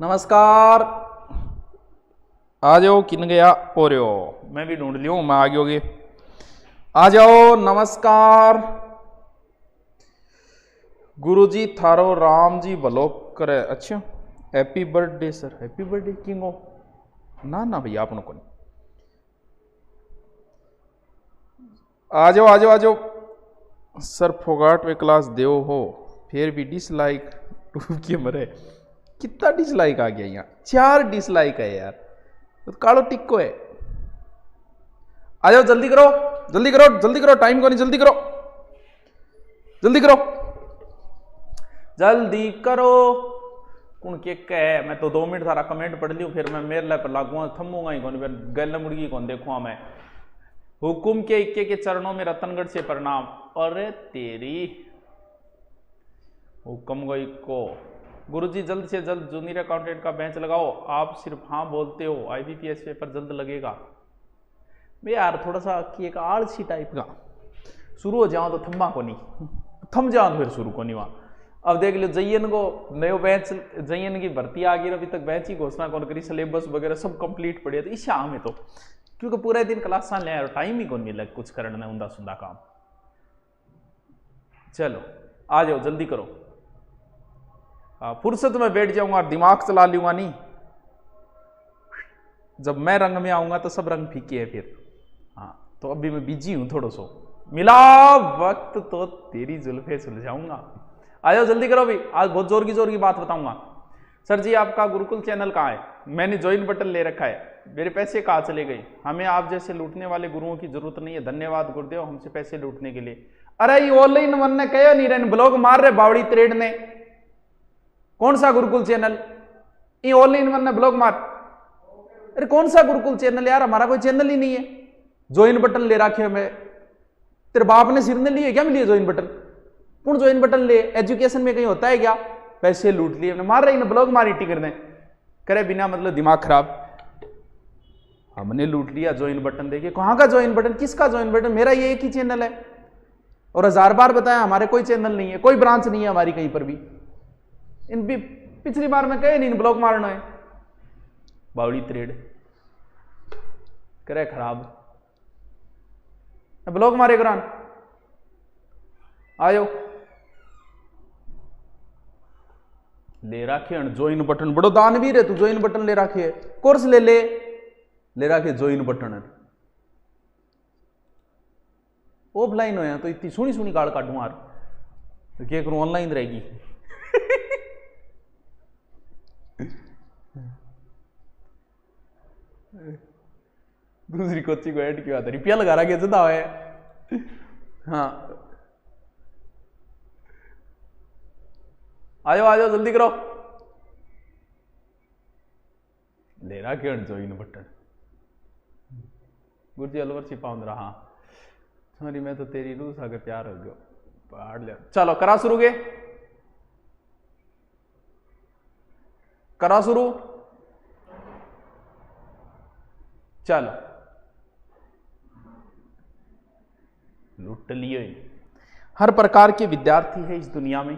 नमस्कार। आ जाओ। किन गया ओरियो मैं भी ढूंढ लियो। मैं आगे होगी। आ जाओ। नमस्कार गुरुजी थारो राम जी भलो करे। अच्छा happy birthday sir. Happy birthday king हो ना ना भैया अपन को नहीं। आ जाओ आ जाओ आ जाओ। सर फोगाट वे क्लास देव हो फिर भी डिसलाइक टू के मरे। कितना डिसलाइक आ गया यहाँ? 4 डिसलाइक है यार। तो कालो टिक्को है। आ जाओ जल्दी करो जल्दी करो जल्दी करो। टाइम को नहीं। जल्दी करो जल्दी करो जल्दी करो। कौन के कह मैं तो 2 मिनट सारा कमेंट पढ़ लियो फिर मैं मेरे लाइफ लागूंगा थमूंगा ही कौन फिर गल मुर्गी कौन देखूंगा मैं। हुकुम के इक्के के चरणों में रतनगढ़ से प्रणाम। अरे तेरी हुक्म गई को। गुरुजी जल्द से जल्द जूनियर अकाउंटेंट का बेंच लगाओ। आप सिर्फ हाँ बोलते हो। IBPS पेपर जल्द लगेगा। मैं यार थोड़ा सा कि एक आलसी टाइप का शुरू हो जाओ तो थम्मा को नहीं थम जाओ फिर शुरू को नहीं वहां। अब देख लो जयन को नयो बेंच जयन की भर्ती आ गई। अभी तक बेंच की घोषणा कौन करी। सिलेबस वगैरह सब कंप्लीट पड़े तो इस शाम में तो क्योंकि पूरे दिन क्लास ले आए टाइम ही कौन मिला कुछ करने उंदा सुंदा काम। चलो आ जाओ जल्दी करो। फुर्सत में बैठ जाऊंगा और दिमाग चला लूंगा नहीं। जब मैं रंग में आऊंगा तो सब रंग फीके है फिर। हाँ तो अभी मैं बिजी हूं थोड़ा सो मिला वक्त तो तेरी जुल्फे सुलझाऊंगा। आ जाओ जल्दी करो। भी आज बहुत जोर की बात बताऊंगा। सर जी आपका गुरुकुल चैनल कहाँ है? मैंने ज्वाइन बटन ले रखा है। मेरे पैसे कहाँ चले गए? हमें आप जैसे लूटने वाले गुरुओं की जरूरत नहीं है। धन्यवाद गुरुदेव हमसे पैसे लूटने के लिए। अरे ये ऑनलाइन वन ने कहो नहीं रहे ब्लॉग मार रहे बावड़ी त्रेड ने। कौन सा गुरुकुल चैनल? ये ऑनलाइन वन ने ब्लॉग मार। अरे कौन सा गुरुकुल चैनल यार? हमारा कोई चैनल ही नहीं है। ज्वाइन बटन ले रखे मैं। तेरे बाप ने सिर ने लिए क्या? मिलिए ज्वाइन बटन। कौन ज्वाइन बटन ले? एजुकेशन में कहीं होता है क्या? पैसे लूट लिए मार रही ना ब्लॉग मारी टिकर ने करे बिना मतलब दिमाग खराब। हमने लूट लिया ज्वाइन बटन देके। कहां का ज्वाइन बटन? किसका ज्वाइन बटन? मेरा ये एक ही चैनल है और 1000 बार बताया हमारे कोई चैनल नहीं है। कोई ब्रांच नहीं है हमारी कहीं पर भी। इन भी पिछली बार में कहे नहीं ब्लॉग मारना है। बावड़ी त्रेड करे खराब ब्लॉग मारे कुरान। आयो ले राखे ज्वाइन बटन। बड़ो दानवीर है तू। ज्वाइन बटन ले राखे कोर्स ले राखे ज्वाइन बटन। ऑफलाइन हो तो इतनी सुनी सुनी गाल काटू मार तो क्या करूं? ऑनलाइन रहेगी। दूसरी कोची को ऐड क्यों आता? रुपया लगा रहा जदा है। हाँ आ जाओ जल्दी करो। ले रहा क्यों ज्वाइन बटन? गुरुजी अलवर छिपाऊं रहा। सॉरी मैं तो तेरी रूह सा प्यार हो गया पहाड़ ले। चलो करा शुरू के करा शुरू। चलो लूट लिए। हर प्रकार के विद्यार्थी है इस दुनिया में।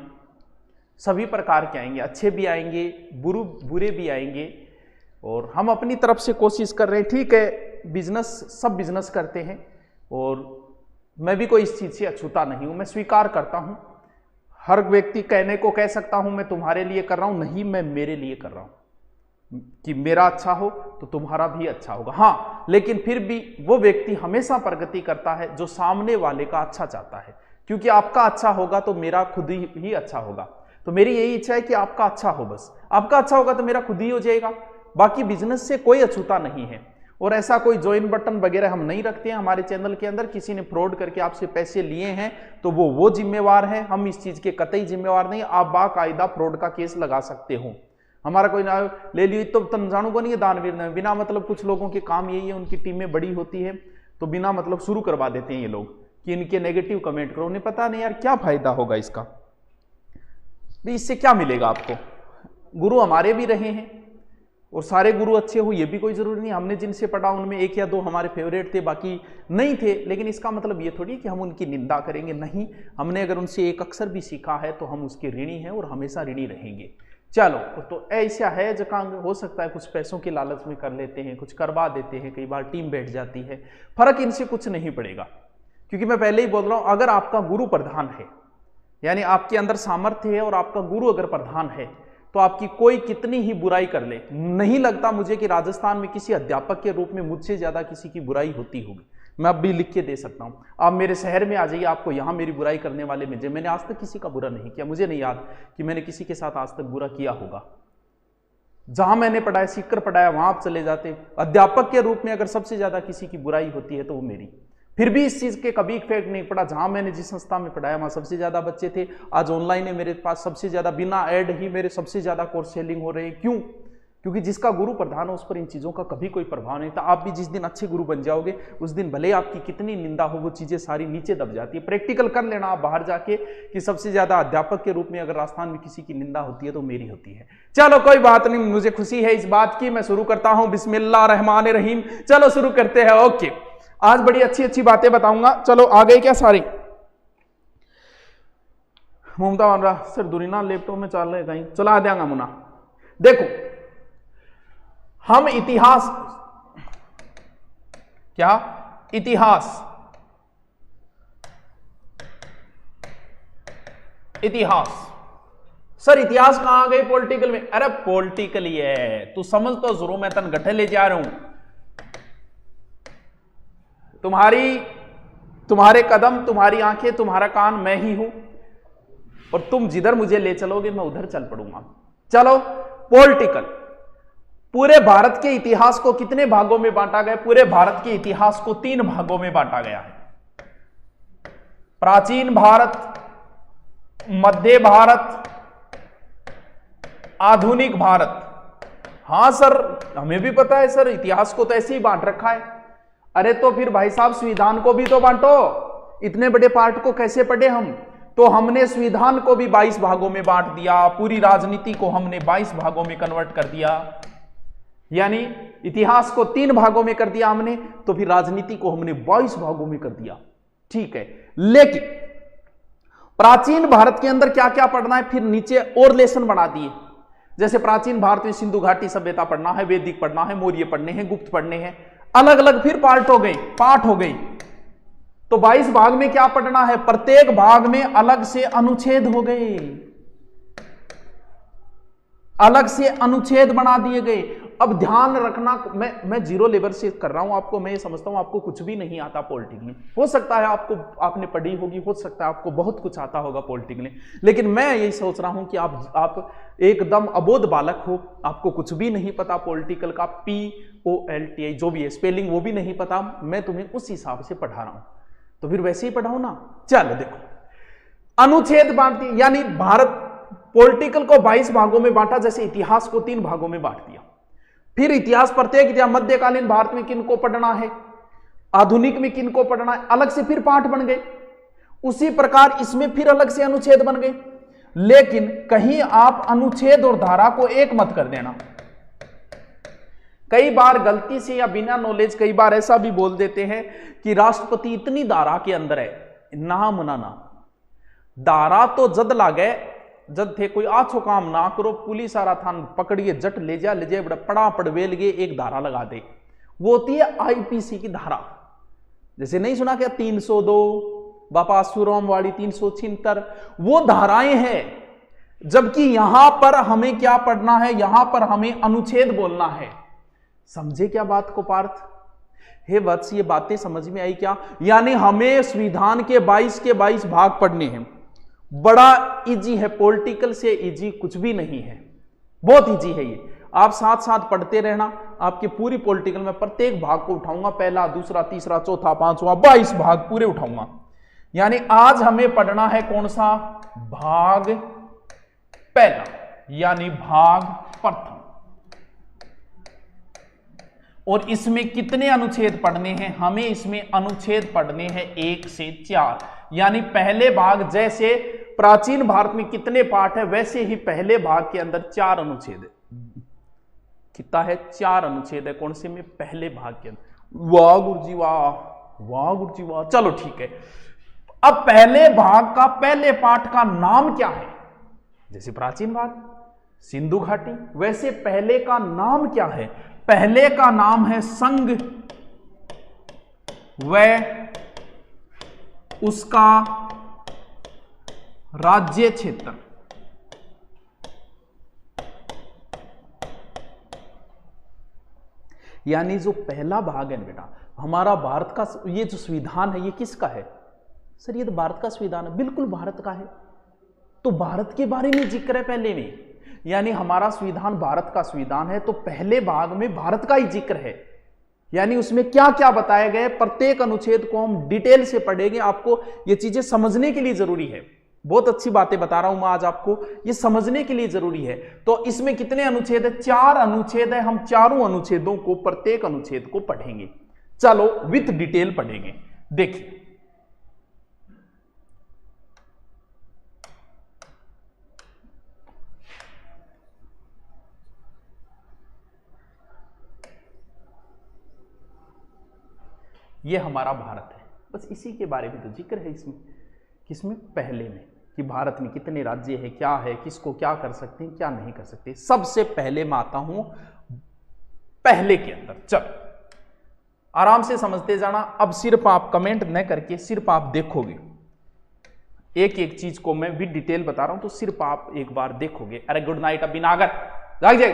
सभी प्रकार के आएंगे। अच्छे भी आएंगे बुरे भी आएंगे और हम अपनी तरफ से कोशिश कर रहे हैं। ठीक है बिजनेस सब बिजनेस करते हैं और मैं भी कोई इस चीज से अछूता नहीं हूं। मैं स्वीकार करता हूं। हर व्यक्ति कहने को कह सकता हूं मैं तुम्हारे लिए कर रहा हूं। नहीं मैं मेरे लिए कर रहा हूं कि मेरा अच्छा हो तो तुम्हारा भी अच्छा होगा। हाँ लेकिन फिर भी वो व्यक्ति हमेशा प्रगति करता है जो सामने वाले का अच्छा चाहता है। क्योंकि आपका अच्छा होगा तो मेरा खुद ही अच्छा होगा। तो मेरी यही इच्छा है कि आपका अच्छा हो। बस आपका अच्छा होगा तो मेरा खुद ही हो जाएगा। बाकी बिजनेस से कोई अछूता नहीं है और ऐसा कोई ज्वाइन बटन वगैरह हम नहीं रखते हैं हमारे चैनल के अंदर। किसी ने फ्रॉड करके आपसे पैसे लिए हैं तो वो जिम्मेवार है। हम इस चीज के कतई जिम्मेवार नहीं। आप बाकायदा फ्रॉड का केस लगा सकते हो। हमारा कोई ना ले लियो तो तंजानू को नहीं है दानवीर ने। बिना मतलब कुछ लोगों के काम यही है उनकी टीमें बड़ी होती है तो बिना मतलब शुरू करवा देते हैं ये लोग कि इनके नेगेटिव कमेंट करो। उन्हें पता नहीं यार क्या फायदा होगा इसका। इससे क्या मिलेगा आपको? गुरु हमारे भी रहे हैं और सारे गुरु अच्छे हो ये भी कोई जरूरी नहीं। हमने जिनसे पढ़ा उनमें 1 या 2 हमारे फेवरेट थे बाकी नहीं थे। लेकिन इसका मतलब ये थोड़ी कि हम उनकी निंदा करेंगे। नहीं हमने अगर उनसे एक अक्षर भी सीखा है तो हम उसके ऋणी हैं और हमेशा ऋणी रहेंगे। चलो तो ऐसा है जहाँ हो सकता है कुछ पैसों के लालच में कर लेते हैं, कुछ करवा देते हैं, कई बार टीम बैठ जाती है, फर्क इनसे कुछ नहीं पड़ेगा। क्योंकि मैं पहले ही बोल रहा हूं, अगर आपका गुरु प्रधान है, यानी आपके अंदर सामर्थ्य है और आपका गुरु अगर प्रधान है, तो आपकी कोई कितनी ही बुराई कर ले, नहीं लगता मुझे कि राजस्थान में किसी अध्यापक के रूप में मुझसे ज्यादा किसी की बुराई होती होगी। मैं अब भी लिख के दे सकता हूं, आप मेरे शहर में आ जाइए, आपको यहां मेरी बुराई करने वाले मिल जाए। मैंने आज तक किसी का बुरा नहीं किया, मुझे नहीं याद कि मैंने किसी के साथ आज तक बुरा किया होगा। जहां मैंने पढ़ाया, सीखकर पढ़ाया, वहां आप चले जाते। अध्यापक के रूप में अगर सबसे ज्यादा किसी की बुराई होती है तो वो मेरी। फिर भी इस चीज के कभी इफेक्ट नहीं पड़ा। जहां मैंने जिस संस्था में पढ़ाया वहां सबसे ज्यादा बच्चे थे, आज ऑनलाइन है मेरे पास सबसे ज्यादा, बिना ऐड ही मेरे सबसे ज्यादा कोर्स सेलिंग हो रहे हैं। क्यों? क्योंकि जिसका गुरु प्रधान है उस पर इन चीजों का कभी कोई प्रभाव नहीं था। आप भी जिस दिन अच्छे गुरु बन जाओगे उस दिन भले आपकी कितनी निंदा हो, वो चीजें सारी नीचे दब जाती है। प्रैक्टिकल कर लेना आप बाहर जाके कि सबसे ज्यादा अध्यापक के रूप में अगर राजस्थान में किसी की निंदा होती है तो मेरी होती है। चलो कोई बात नहीं, मुझे खुशी है इस बात की। मैं शुरू करता हूं बिस्मिल्लाह रहमान रहीम। चलो शुरू करते हैं। ओके, आज बड़ी अच्छी अच्छी बातें बताऊंगा। चलो आ गए क्या सारे? ममता बन रहा सर दुरीना लैपटॉप में चल रहे कहीं, चला देंगे मुना। देखो हम इतिहास, क्या इतिहास, इतिहास सर इतिहास कहां आ गई पॉलिटिकल में? अरे पॉलिटिकल ही है, तू समझ तो जरूर, मैं तन गठे ले जा रहा हूं। तुम्हारे कदम, तुम्हारी आंखें, तुम्हारा कान मैं ही हूं, और तुम जिधर मुझे ले चलोगे मैं उधर चल पड़ूंगा। चलो पॉलिटिकल, पूरे भारत के इतिहास को कितने भागों में बांटा गया? पूरे भारत के इतिहास को 3 भागों में बांटा गया है। प्राचीन भारत, मध्य भारत, आधुनिक भारत। हां सर हमें भी पता है सर, इतिहास को तो ऐसे ही बांट रखा है। अरे तो फिर भाई साहब संविधान को भी तो बांटो। इतने बड़े पार्ट को कैसे पढ़े हम? तो हमने संविधान को भी 22 भागों में बांट दिया, पूरी राजनीति को हमने 22 भागों में कन्वर्ट कर दिया, यानी इतिहास को 3 भागों में कर दिया हमने, तो फिर राजनीति को हमने 22 भागों में कर दिया। ठीक है, लेकिन प्राचीन भारत के अंदर क्या क्या पढ़ना है, फिर नीचे और लेसन बना दिए। जैसे प्राचीन भारत में सिंधु घाटी सभ्यता पढ़ना है, वैदिक पढ़ना है, मौर्य पढ़ने हैं, गुप्त पढ़ने हैं, अलग अलग फिर पार्ट हो गई, पाठ हो गई। तो 22 भाग में क्या पढ़ना है? प्रत्येक भाग में अलग से अनुच्छेद हो गए, अलग से अनुच्छेद बना दिए गए। अब ध्यान रखना, मैं जीरो लेवल से कर रहा हूं आपको, मैं ये समझता हूं आपको कुछ भी नहीं आता पॉलिटिक्स में। हो सकता है आपने पढ़ी होगी, हो सकता है आपको बहुत कुछ आता होगा पॉलिटिक्स में, लेकिन मैं यही सोच रहा हूं कि आप एकदम अबोध बालक हो, आपको कुछ भी नहीं पता पॉलिटिकल का, POLTI जो भी है स्पेलिंग वो भी नहीं पता, मैं तुम्हें उस हिसाब से पढ़ा रहा हूं, तो फिर वैसे ही पढ़ाओ ना। चलो देखो, अनुच्छेद बांट दिए, यानी भारत पॉलिटिकल को 22 भागों में बांटा, जैसे इतिहास को 3 भागों में बांट दिया। फिर इतिहास, प्रत्येक इतिहास, मध्यकालीन भारत में किनको पढ़ना है, आधुनिक में किनको पढ़ना है, अलग से फिर पाठ बन गए। उसी प्रकार इसमें फिर अलग से अनुच्छेद बन गए। लेकिन कहीं आप अनुच्छेद और धारा को एक मत कर देना। कई बार गलती से या बिना नॉलेज कई बार ऐसा भी बोल देते हैं कि राष्ट्रपति इतनी धारा के अंदर है, ना मनाना। धारा तो जद लागे, जद थे कोई आछो काम ना करो, पुलिस आ रहा था पकड़िए, जट ले जा बड़ा पड़ा पड़वेल गे, एक धारा लगा दे। वो होती है IPC की धारा। जैसे नहीं सुना क्या 302 बापा सुरम वाली 376, वो धाराएं हैं। जबकि यहां पर हमें क्या पढ़ना है? यहां पर हमें अनुच्छेद बोलना है। समझे क्या बात को पार्थ? हे वत्स, ये बातें समझ में आई क्या? यानी हमें संविधान के 22 के 22 भाग पढ़ने हैं। बड़ा इजी है, पॉलिटिकल से इजी कुछ भी नहीं है, बहुत इजी है ये। आप साथ साथ पढ़ते रहना, आपके पूरी पॉलिटिकल में प्रत्येक भाग को उठाऊंगा, पहला, दूसरा, तीसरा, चौथा, पांचवा, 22 भाग पूरे उठाऊंगा। यानी आज हमें पढ़ना है कौन सा? भाग पहला, यानी भाग प्रथम। और इसमें कितने अनुच्छेद पढ़ने हैं? हमें इसमें अनुच्छेद पढ़ने हैं 1 से 4। यानी पहले भाग, जैसे प्राचीन भारत में कितने पाठ है, वैसे ही पहले भाग के अंदर 4 अनुच्छेद है। कितना है? 4 अनुच्छेद है। कौन से में? पहले भाग के अंदर। वाह गुरुजी वाह, वाह गुरुजी वाह। चलो ठीक है, अब पहले भाग का पहले पाठ का नाम क्या है? जैसे प्राचीन भारत, सिंधु घाटी। वैसे पहले का नाम क्या है? पहले का नाम है संघ व उसका राज्य क्षेत्र। यानी जो पहला भाग है बेटा हमारा भारत का, ये जो संविधान है ये किसका है? सर ये तो भारत का संविधान है। बिल्कुल भारत का है। तो भारत के बारे में जिक्र है पहले में, यानी हमारा संविधान भारत का संविधान है, तो पहले भाग में भारत का ही जिक्र है। यानी उसमें क्या क्या बताया गया है, प्रत्येक अनुच्छेद को हम डिटेल से पढ़ेंगे। आपको ये चीजें समझने के लिए जरूरी है। बहुत अच्छी बातें बता रहा हूं मैं आज आपको, ये समझने के लिए जरूरी है। तो इसमें कितने अनुच्छेद है? 4 अनुच्छेद है। हम चारों अनुच्छेदों को, प्रत्येक अनुच्छेद को पढ़ेंगे। चलो विथ डिटेल पढ़ेंगे। देखिए ये हमारा भारत है, बस इसी के बारे में तो जिक्र है इसमें। किसमें? पहले में, कि भारत में कितने राज्य है, क्या है, किसको क्या कर सकते हैं, क्या नहीं कर सकते। सबसे पहले मैं आता हूं पहले के अंदर। चलो आराम से समझते जाना। अब सिर्फ आप कमेंट न करके सिर्फ आप देखोगे, एक एक चीज को मैं भी डिटेल बता रहा हूं, तो सिर्फ आप एक बार देखोगे। अरे गुड नाइट अभी नागर, जाग जाए,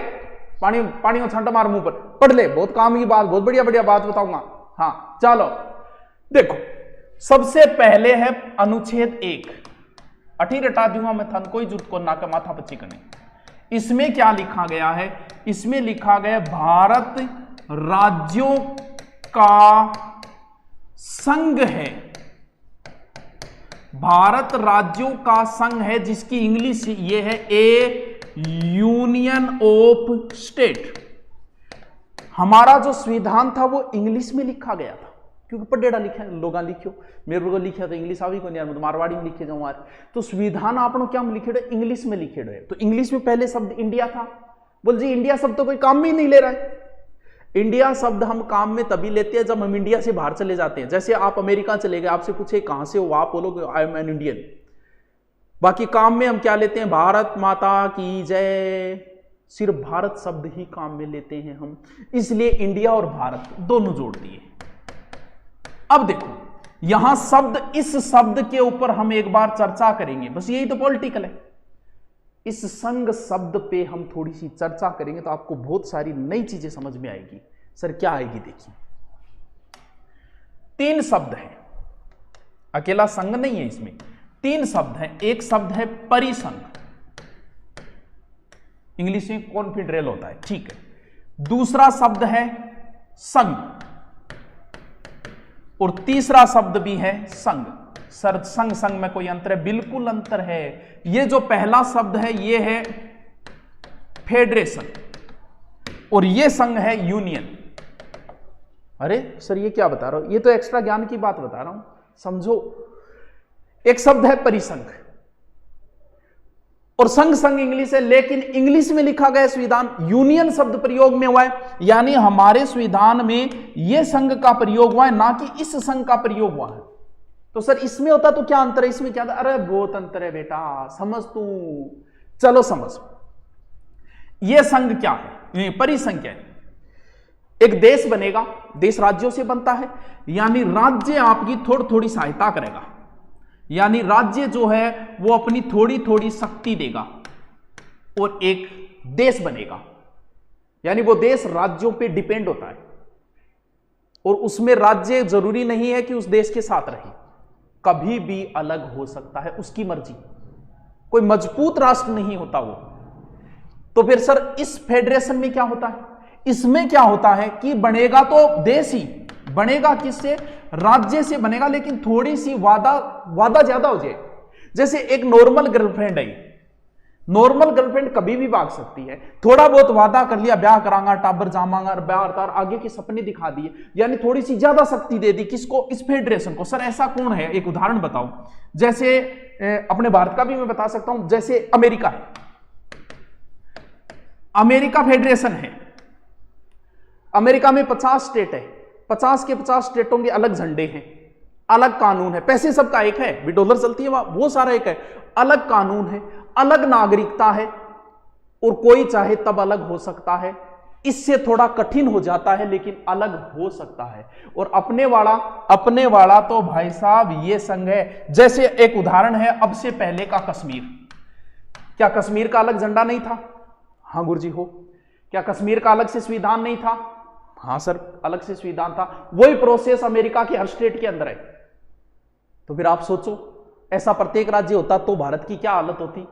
पानी पानी में छांटा मार मुंह पर, पढ़ ले, बहुत काम की बात, बहुत बढ़िया बढ़िया बात बताऊंगा। हाँ चलो देखो, सबसे पहले है अनुच्छेद 1। अठी रटा दूंगा मैं थन, कोई जरूरत को ना के माथा पच्ची करने। इसमें क्या लिखा गया है? इसमें लिखा गया भारत राज्यों का संघ है। भारत राज्यों का संघ है, जिसकी इंग्लिश ये है ए यूनियन ऑफ स्टेट। हमारा जो संविधान था वो इंग्लिश में लिखा गया था, क्योंकि पढ़ेड़ा लिखा लोग लिखो, मेरे को लिखा तो इंग्लिश आवी को नहीं, मैं तो मारवाड़ी में लिखे जाऊँ। तो संविधान आपने क्या में लिखे, इंग्लिश में लिखे है। तो इंग्लिश में पहले शब्द इंडिया था। बोल जी इंडिया शब्द तो कोई काम में ही नहीं ले रहा है। इंडिया शब्द हम काम में तभी लेते हैं जब हम इंडिया से बाहर चले जाते हैं। जैसे आप अमेरिका चले गए, आपसे पूछे कहां से हो, आप बोलोगे आई एम एन इंडियन। बाकी काम में हम क्या लेते हैं? भारत माता की जय। सिर्फ भारत शब्द ही काम में लेते हैं हम, इसलिए इंडिया और भारत दोनों जोड़ दिए। अब देखो यहां शब्द, इस शब्द के ऊपर हम एक बार चर्चा करेंगे, बस यही तो पॉलिटिकल है। इस संघ शब्द पे हम थोड़ी सी चर्चा करेंगे तो आपको बहुत सारी नई चीजें समझ में आएगी। सर क्या आएगी? देखिए 3 शब्द हैं, अकेला संघ नहीं है इसमें, 3 शब्द हैं। एक शब्द है परिसंघ, इंग्लिश में कॉन्फेडरल होता है, ठीक है। दूसरा शब्द है संघ, और तीसरा शब्द भी है संघ। सर संघ संघ में कोई अंतर है? बिल्कुल अंतर है। ये जो पहला शब्द है ये है फेडरेशन, और ये संघ है यूनियन। अरे सर ये क्या बता रहा हूं? ये तो एक्स्ट्रा ज्ञान की बात बता रहा हूं, समझो। एक शब्द है परिसंघ, और संघ संघ इंग्लिश है, लेकिन इंग्लिश में लिखा गया संविधान यूनियन शब्द प्रयोग में हुआ है। यानी हमारे संविधान में यह संघ का प्रयोग हुआ है, ना कि इस संघ का प्रयोग हुआ है। तो सर इसमें होता तो क्या अंतर है, इसमें क्या था? अरे बहुत अंतर है बेटा, समझ तू। चलो समझ, यह संघ क्या है, परिसंघ क्या है? एक देश बनेगा, देश राज्यों से बनता है, यानी राज्य आपकी थोड़ी थोड़ी सहायता करेगा, यानी राज्य जो है वो अपनी थोड़ी थोड़ी शक्ति देगा और एक देश बनेगा। यानी वो देश राज्यों पे डिपेंड होता है, और उसमें राज्य जरूरी नहीं है कि उस देश के साथ रहे, कभी भी अलग हो सकता है, उसकी मर्जी। कोई मजबूत राष्ट्र नहीं होता वो। तो फिर सर इस फेडरेशन में क्या होता है? इसमें क्या होता है कि बनेगा तो देश ही बनेगा, किससे? राज्य से बनेगा, लेकिन थोड़ी सी वादा ज्यादा हो जाए। जैसे एक नॉर्मल गर्लफ्रेंड है, नॉर्मल गर्लफ्रेंड कभी भी भाग सकती है, थोड़ा बहुत वादा कर लिया, ब्याह करांगा, टाबर जामांगा, ब्याह तार आगे के सपने दिखा दिए, यानी थोड़ी सी ज्यादा शक्ति दे दी। किसको? इस फेडरेशन को। सर ऐसा कौन है? एक उदाहरण बताओ। जैसे अपने भारत का भी मैं बता सकता हूं, जैसे अमेरिका है, अमेरिका फेडरेशन है। अमेरिका में 50 स्टेट है, 50 के 50 स्टेटों के अलग झंडे हैं, अलग कानून है, पैसे सबका एक है, भी डॉलर चलती है वो सारा एक है, अलग कानून है, अलग नागरिकता है, और कोई चाहे तब अलग हो सकता है। इससे थोड़ा कठिन हो जाता है लेकिन अलग हो सकता है। और अपने वाला तो भाई साहब ये संघ है। जैसे एक उदाहरण है अब से पहले का कश्मीर। क्या कश्मीर का अलग झंडा नहीं था? हाँ गुरुजी हो। क्या कश्मीर का अलग से संविधान नहीं था? हाँ सर अलग से संविधान था। वही प्रोसेस अमेरिका के हर स्टेट के अंदर है। तो फिर आप सोचो ऐसा प्रत्येक राज्य होता तो भारत की क्या हालत होती।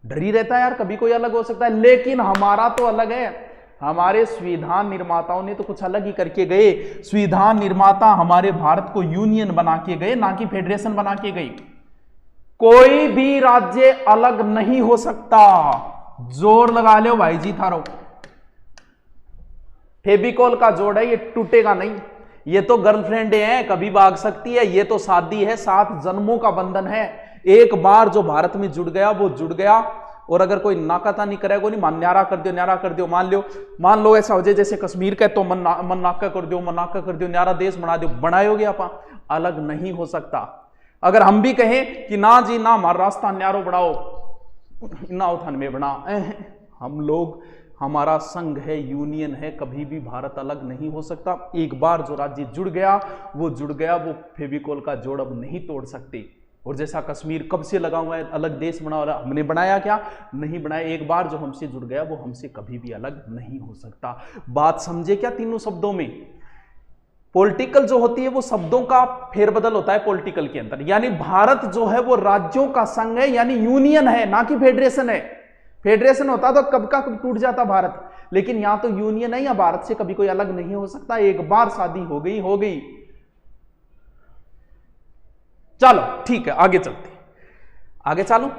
डर ही रहता है यार कभी कोई अलग हो सकता है। लेकिन हमारा तो अलग है। हमारे संविधान निर्माताओं ने तो कुछ अलग ही करके गए। संविधान निर्माता हमारे भारत को यूनियन बना के गए, ना कि फेडरेशन बना के गए। कोई भी राज्य अलग नहीं हो सकता। जोर लगा लो भाई जी थारो। फेविकॉल का जोड़ है, ये टूटेगा नहीं। ये तो गर्लफ्रेंड है, कभी भाग सकती है। ये तो शादी है, 7 जन्मों का बंधन है। एक बार जो भारत में जुड़ गया वो जुड़ गया। और अगर कोई नाकाता नहीं करेगा, नहीं न्यारा कर दियो, मान लो ऐसा हो जाए जैसे कश्मीर का, तो मन नाका कर दियो, न्यारा देश बना दो, बनायोगे आप, अलग नहीं हो सकता। अगर हम भी कहें कि ना जी ना हमारा रास्ता न्यारो बढ़ाओ, ना उठान में बना, हम लोग, हमारा संघ है, यूनियन है, कभी भी भारत अलग नहीं हो सकता। एक बार जो राज्य जुड़ गया, वो फेविकोल का जोड़ अब नहीं तोड़ सकते। और जैसा कश्मीर कब से लगा हुआ है, अलग देश बना, और हमने बनाया क्या? नहीं बनाया। एक बार जो हमसे जुड़ गया वो हमसे कभी भी अलग नहीं हो सकता। बात समझे क्या? तीनों शब्दों में पॉलिटिकल जो होती है वो शब्दों का फेरबदल होता है पॉलिटिकल के अंदर। यानी भारत जो है वो राज्यों का संघ है, यानी यूनियन है, ना कि फेडरेशन है। फेडरेशन होता तो कब का कब टूट जाता भारत, लेकिन यहां तो यूनियन है, या भारत से कभी कोई अलग नहीं हो सकता। एक बार शादी हो गई। चलो ठीक है, आगे चलते, आगे चलो।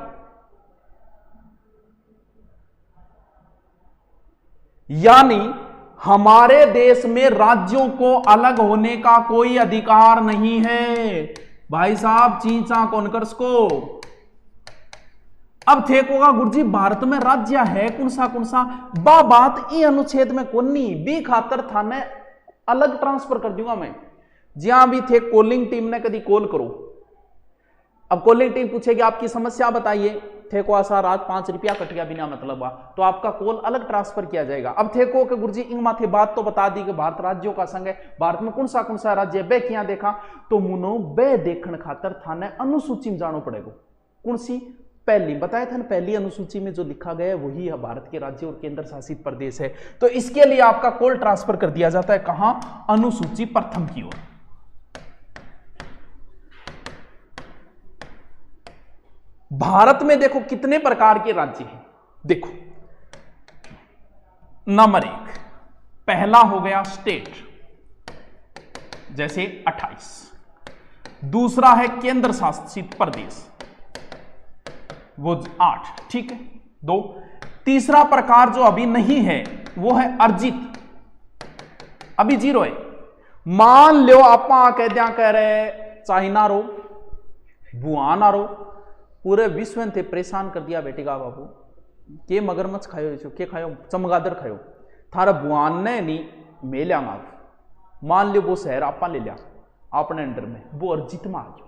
यानी हमारे देश में राज्यों को अलग होने का कोई अधिकार नहीं है भाई साहब। चींचा कॉन्कर्स को अब थे कोगा गुरुजी भारत में राज्य है कौन सा बात ई अनुच्छेद में कोनी भी खातर थाने अलग ट्रांसफर कर दूंगा मैं। जहां भी थे कॉलिंग टीम ने कभी कॉल करो, अब कॉलिंग टीम पूछेगी आपकी समस्या बताइए, थे को आशा रात 5 रुपया कट गया बिना मतलब तो आपका कॉल अलग ट्रांसफर किया जाएगा। अब थे को गुरुजी इंग माथे बात तो बता दी कि भारत राज्यों का संघ है, भारत में कौन सा राज्य है, बे क्या देखा तो मुनो बे देखण खातर थाने अनुसूची में जानो पड़ेगा। कौन सी? पहली बताया था ना, पहली अनुसूची में जो लिखा गया है वही है भारत के राज्य और केंद्र शासित प्रदेश है। तो इसके लिए आपका कॉल ट्रांसफर कर दिया जाता है कहां? अनुसूची प्रथम की ओर। भारत में देखो कितने प्रकार के राज्य हैं। देखो नंबर 1 पहला हो गया स्टेट, जैसे 28। दूसरा है केंद्र शासित प्रदेश, वो 8, ठीक है 2। तीसरा प्रकार जो अभी नहीं है वो है अर्जित, अभी 0 है। मान लो आप कह रहे चाइना रो, वुहान रो, पूरे विश्व ने परेशान कर दिया बेटेगा बाबू के मगरमच्छ खायो, के खायो, चमगादड़ खायो, थारा वुहान ने नहीं मे लिया मार। मान लो वो शहर आप ले लिया अपने अंडर में, वो अर्जित में आ गया,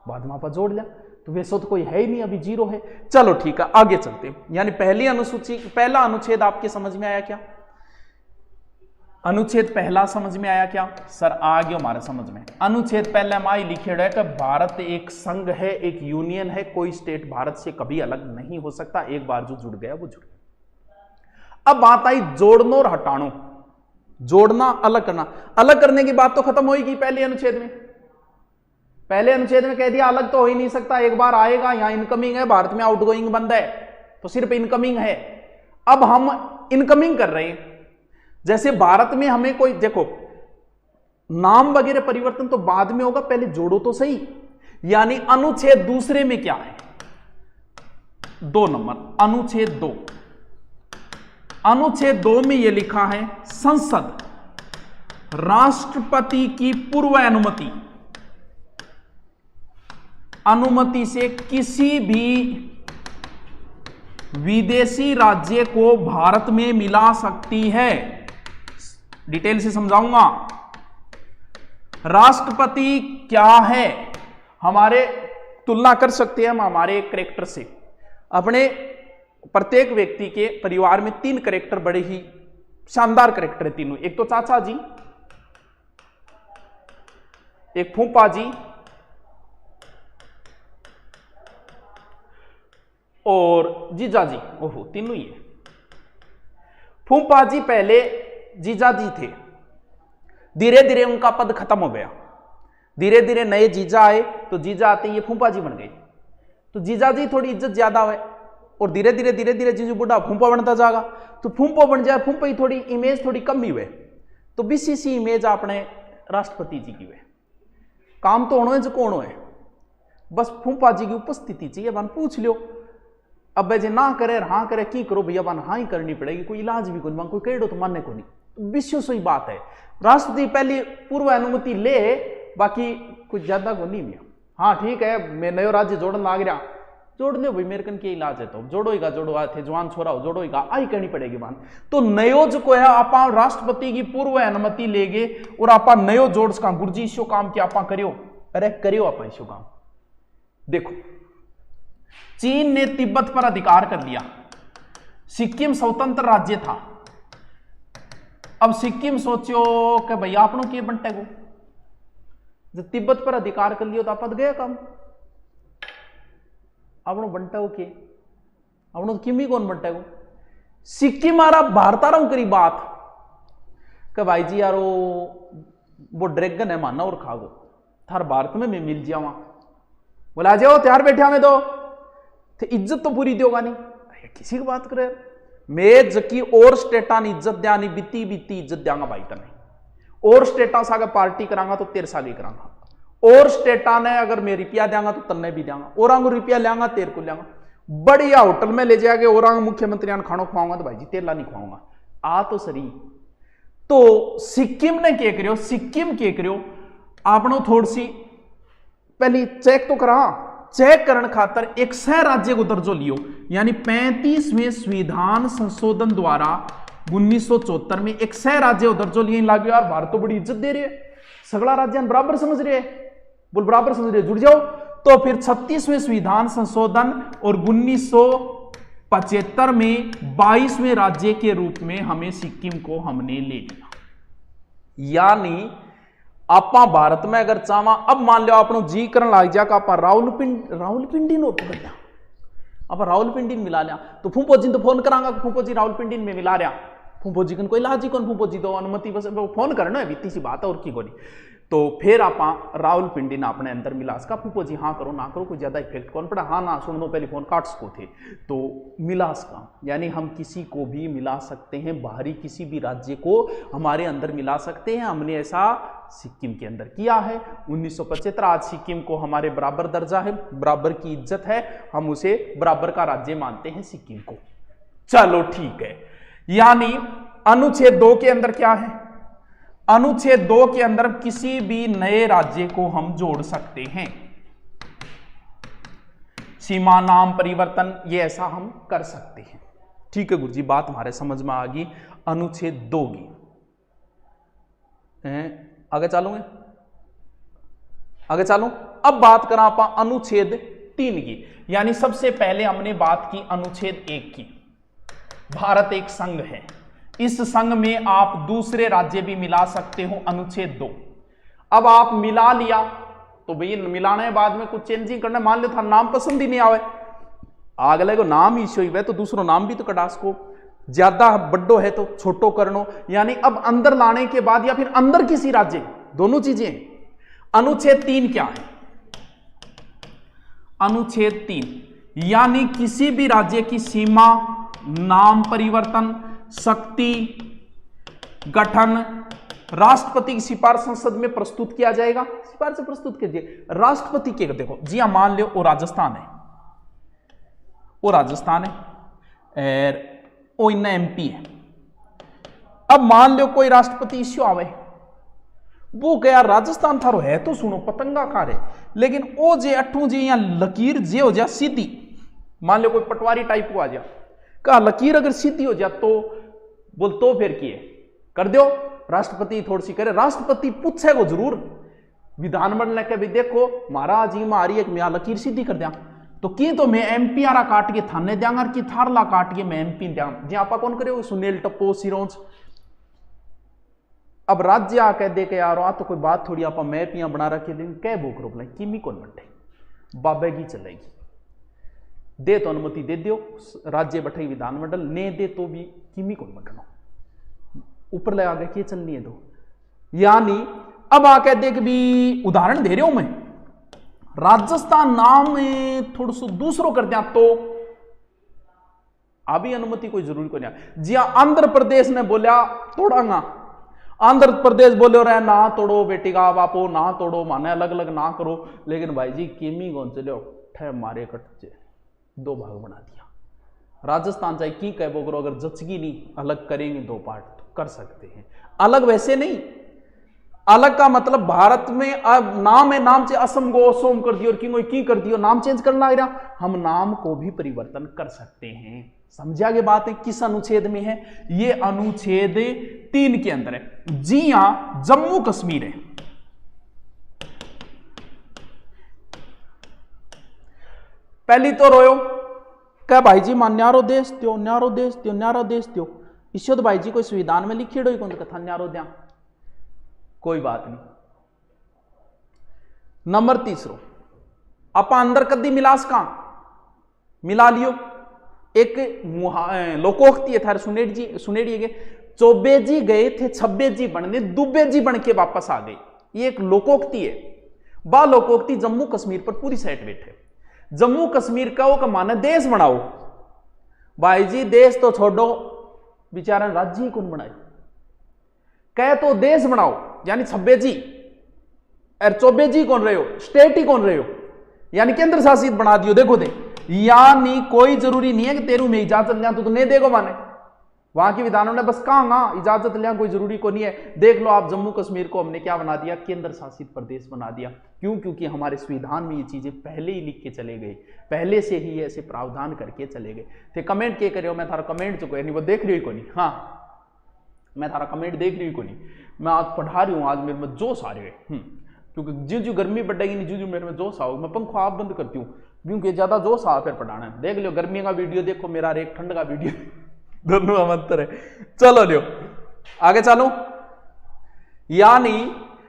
बाद में आप जोड़ लिया, तो वैसे तो कोई है ही नहीं, अभी 0 है। चलो ठीक है आगे चलते हैं। यानी पहली अनुसूची, पहला अनुच्छेद आपके समझ में आया क्या? अनुच्छेद पहला समझ में आया क्या? सर आ गया हमारे समझ में। अनुच्छेद पहले में लिखे है कि भारत एक संघ है, एक यूनियन है, कोई स्टेट भारत से कभी अलग नहीं हो सकता। एक बार जो जुड़ गया वो जुड़ गया। अब बात आई जोड़ना और हटाना। जोड़ना अलग करना, अलग करने की बात तो खत्म होगी पहले अनुच्छेद में। पहले अनुच्छेद में कह दिया अलग तो हो ही नहीं सकता, एक बार आएगा। यहां इनकमिंग है, भारत में आउटगोइंग बंद है, तो सिर्फ इनकमिंग है। अब हम इनकमिंग कर रहे हैं। जैसे भारत में हमें कोई देखो नाम वगैरह परिवर्तन तो बाद में होगा, पहले जोड़ो तो सही। यानी अनुच्छेद दूसरे में क्या है? 2 नंबर अनुच्छेद 2। अनुच्छेद 2 में यह लिखा है संसद राष्ट्रपति की पूर्व अनुमति से किसी भी विदेशी राज्य को भारत में मिला सकती है। डिटेल से समझाऊंगा। राष्ट्रपति क्या है? हमारे तुलना कर सकते हैं हम हमारे कैरेक्टर से, अपने प्रत्येक व्यक्ति के परिवार में 3 कैरेक्टर बड़े ही शानदार कैरेक्टर है तीनों। एक तो चाचा जी, एक फूफा जी और जीजा जी। ओहो, तीनों ही है। फूफा जी पहले जीजा जी थे, धीरे धीरे उनका पद खत्म हो गया, धीरे धीरे नए जीजा आए, तो जीजा आते ही ये फूफा जी बन गए। तो जीजा जी थोड़ी इज्जत ज्यादा है और धीरे धीरे जीजू बुढ़ा फूफा बनता जाएगा, तो फूफा बन जाए, फूफा ही थोड़ी इमेज थोड़ी कम ही हुए, तो बीसीसी इमेज अपने राष्ट्रपति जी की हुए। काम तो होना है जो कौन है, बस फूफा जी की उपस्थिति चाहिए। बन पूछ लो, अब भाई ना करे हाँ करे की करो भैया, बन हाँ ही करनी पड़ेगी, कोई इलाज भी कोई कोई कह दो तो मानने को नहीं। विश्व सही बात है, राष्ट्रपति पहली पूर्व अनुमति ले, बाकी कुछ ज्यादा को नहीं मिया। हाँ ठीक है, मैं नयो राज्य जोड़न लाग रहा, जोड़ने भाई मेरे कन के इलाज है तो जोड़ोगा, जोड़ो थे जवान छोरा हो जोड़ोगा, आई करनी पड़ेगी बात। तो नयो जो को है आप राष्ट्रपति की पूर्व अनुमति लेगे और आप नयो जोड़ का गुरुजी इशो काम क्या आप करियो, अरे करियो आप इशो काम। देखो चीन ने तिब्बत पर अधिकार कर लिया, सिक्किम स्वतंत्र राज्य था। अब सिक्किम सोचो कि भैया आपनों के बनटे को जब तिब्बत पर अधिकार कर लियो तो आप गया काम, आपनो बनटा हो के आपनो किमी कौन बनटा को। सिक्किम आ रहा भारत आ रहा हूं करी बात कि भाई जी यारो वो ड्रैगन है माना और खागो थार भारत में मैं मिल जावा, बोला जाओ त्यार बैठे हमें तो इज्जत तो पूरी दोगा नहीं। अरे किसी की बात करे, मैं जकी और स्टेटा ने इज्जत दिया नहीं, बीती बीती इज्जत देंगा भाई तने। और स्टेटा से अगर पार्टी करांगा तो तेरे सागे करांगा, और स्टेटा ने अगर मैं रुपया देंगा तो तन्ने भी देंगा, और आंग रुपया लेंगा तेरे को लेंगा, बढ़िया होटल में ले जाके और आंग मुख्यमंत्री ने खाना खुआऊंगा तो भाई जी तेला नहीं खुआऊंगा, आ तो सरी। तो सिक्किम ने क्या करियो, सिक्किम क्या करियो आपनो थोड़ी सी पहली चेक तो करा, चेक करण खातर एक सह राज्य को दर्जो लियो, यानी 35वें संविधान संशोधन द्वारा 1974 में एक सह राज्य को दर्जो लिए लागू। यार भारत तो बड़ी इज्जत दे रही है, सगला राज्य बराबर समझ रहे हैं, बोल बराबर समझ रहे, जुड़ जाओ। तो फिर 36वें संविधान संशोधन और 1975 में 22वें राज्य के रूप में हमें सिक्किम को हमने ले लिया। यानी आपा भारत में अगर चाहवा, अब मान लो आपनो जी करन लाग जा आप रावलपिंडी नो पकड़ लिया, अब रावलपिंडी में मिला लिया, तो फूफो जी तो फोन करांगा फूफो जी रावलपिंडी में मिला रहा, फूफो जी कन कोई लाजी कौन, फूफो जी तो अनुमति बस फोन करना है, बीती सी बात है और की गोली। तो फिर आप रावलपिंडी ना अपने अंदर मिला सका, फूफो जी हाँ करो ना करो कोई ज्यादा इफेक्ट कौन पड़ा, हाँ ना सुन दो पहले फोन काट सको थे, तो मिला सका। यानी हम किसी को भी मिला सकते हैं, बाहरी किसी भी राज्य को हमारे अंदर मिला सकते हैं, हमने ऐसा सिक्किम के अंदर किया है। 1975 आज सिक्किम को हमारे बराबर दर्जा है, बराबर की इज्जत है, हम उसे बराबर का राज्य मानते हैं सिक्किम को। चलो ठीक है, यानी अनुच्छेद 2 के अंदर क्या है, अनुच्छेद 2 के अंदर किसी भी नए राज्य को हम जोड़ सकते हैं, सीमा नाम परिवर्तन ये ऐसा हम कर सकते हैं। ठीक है गुरुजी, बात हमारे समझ में आ गई अनुच्छेद 2 की। आगे चलोगे, आगे चलो। अब बात करा आप अनुच्छेद 3 की, यानी सबसे पहले हमने बात की अनुच्छेद 1 की। भारत एक संघ है, इस संघ में आप दूसरे राज्य भी मिला सकते हो, अनुच्छेद 2। अब आप मिला लिया तो भैया मिलाने के बाद में कुछ चेंजिंग करना, मान लो था नाम पसंद ही नहीं आवे, अगले को नाम इश्यू हुआ तो दूसरो नाम भी तो कटा सको, ज्यादा बड्डो है तो छोटो करनो, यानी अब अंदर लाने के बाद या फिर अंदर किसी राज्य, दोनों चीजें। अनुच्छेद 3 क्या है, अनुच्छेद 3 यानी किसी भी राज्य की सीमा, नाम परिवर्तन, शक्ति, गठन राष्ट्रपति की सिफारिश संसद में प्रस्तुत किया जाएगा। सिफारिश से प्रस्तुत कीजिए राष्ट्रपति के, देखो जी हाँ मान लो वो राजस्थान है, वो राजस्थान है और वो इन्ना एमपी है। अब मान लो कोई राष्ट्रपति इश्यू आवे, वो गया राजस्थान थारो है तो सुनो पतंगा खा रहे, लेकिन ओ जे अठू जी या लकीर जे हो जा सीधी, मान लो कोई पटवारी टाइप को आ जा, कहा लकीर अगर सीधी हो जा तो बोल तो फिर किए कर दो, राष्ट्रपति थोड़ी सी करे, राष्ट्रपति पूछे को जरूर विधानमंडल के भी देखो महाराज जी मारी एक मैं लकीर सीधी कर दिया, तो की तो मैं एमपी आरा काट के थाने देंगा कि थारला काट के मैं एमपी देंगा जी आप कौन करे सुनील टप्पो सिरोंच। अब राज्य आ कह दे के यार आ तो कोई बात थोड़ी आप मैप यहाँ बना रखे देंगे कह बोक रोक लें किमी कौन बटे बाबे की चलेगी दे तो अनुमति दे दियो राज्य बैठे विधानमंडल ने दे तो भी किमी कौन बटना ऊपर ले आगे के चलनी है तो यानी अब आके देख भी उदाहरण दे रहा हूं मैं राजस्थान नाम में थोड़ा सा दूसरों कर दिया तो अभी अनुमति कोई जरूरी को नहीं जी आंध्र प्रदेश ने बोलिया तोड़ांगा आंध्र प्रदेश बोले रहे ना तोड़ो बेटी का बापो ना तोड़ो माने अलग अलग ना करो लेकिन भाई जी किमी कौन चले ठे मारे कट दो भाग बना दिया राजस्थान चाहे की कह बोलो अगर जचगी नहीं अलग करेंगे दो पार्ट तो कर सकते हैं अलग वैसे नहीं अलग का मतलब भारत में अब नाम है नाम से असम को असोम कर दियो और किंग की कर दियो नाम चेंज करना आ रहा हम नाम को भी परिवर्तन कर सकते हैं समझा के बात है किस अनुच्छेद में है ये अनुच्छेद 3 के अंदर है जी हां जम्मू कश्मीर है पहली तो रोयो क्या भाई जी मान न्यारो देश त्यो न्यारो देश त्यो न्यारो देश त्यो इससे तो भाई जी कोई संविधान में लिखी डो कौन कथा न्यारो द्या कोई बात नहीं नंबर 3 आप अंदर कदी मिलास का मिला लियो एक लोकोक्ति है थारे सुनेड़ी के चौबे जी गए थे छब्बे जी बनने दुबे जी बन के वापस आ गए ये एक लोकोक्ति है बा लोकोक्ति जम्मू कश्मीर पर पूरी सेट बैठे जम्मू कश्मीर का माना देश बनाओ भाई जी देश तो छोड़ो बेचारा राज्य ही कौन बनाए कह तो देश बनाओ यानी छब्बे जी और चौबे जी कौन रहे हो स्टेट ही कौन रहे हो यानी केंद्र शासित बना दियो देखो दे यानी कोई जरूरी नहीं है कि तेरू में इजाजत लिया तो नहीं देगो माने वहां के विधानों ने बस कहा इजाजत लिया कोई जरूरी को नहीं है देख लो आप जम्मू कश्मीर को हमने क्या बना दिया केंद्र शासित प्रदेश बना दिया क्यों क्योंकि हमारे संविधान में ये चीजें पहले ही लिख के चले गए पहले से ही ऐसे प्रावधान करके चले गए थे कमेंट के करियो मैं थारा कमेंट चुको नहीं वो देख रही को नहीं हाँ मैं थारा कमेंट देख रही को नहीं मैं आज पढ़ा रही हूँ आज मेरे में जोश आ रहे हैं क्योंकि जो गर्मी बढ़ेगी नहीं जो मेरे में जोश आओगे मैं पंखो आप बंद करती हूँ क्योंकि ज्यादा जोश आ फिर पढ़ाना है देख लो गर्मी का वीडियो देखो मेरा एक ठंड का वीडियो दोनों अंतर है चलो लियो आगे चलो यानी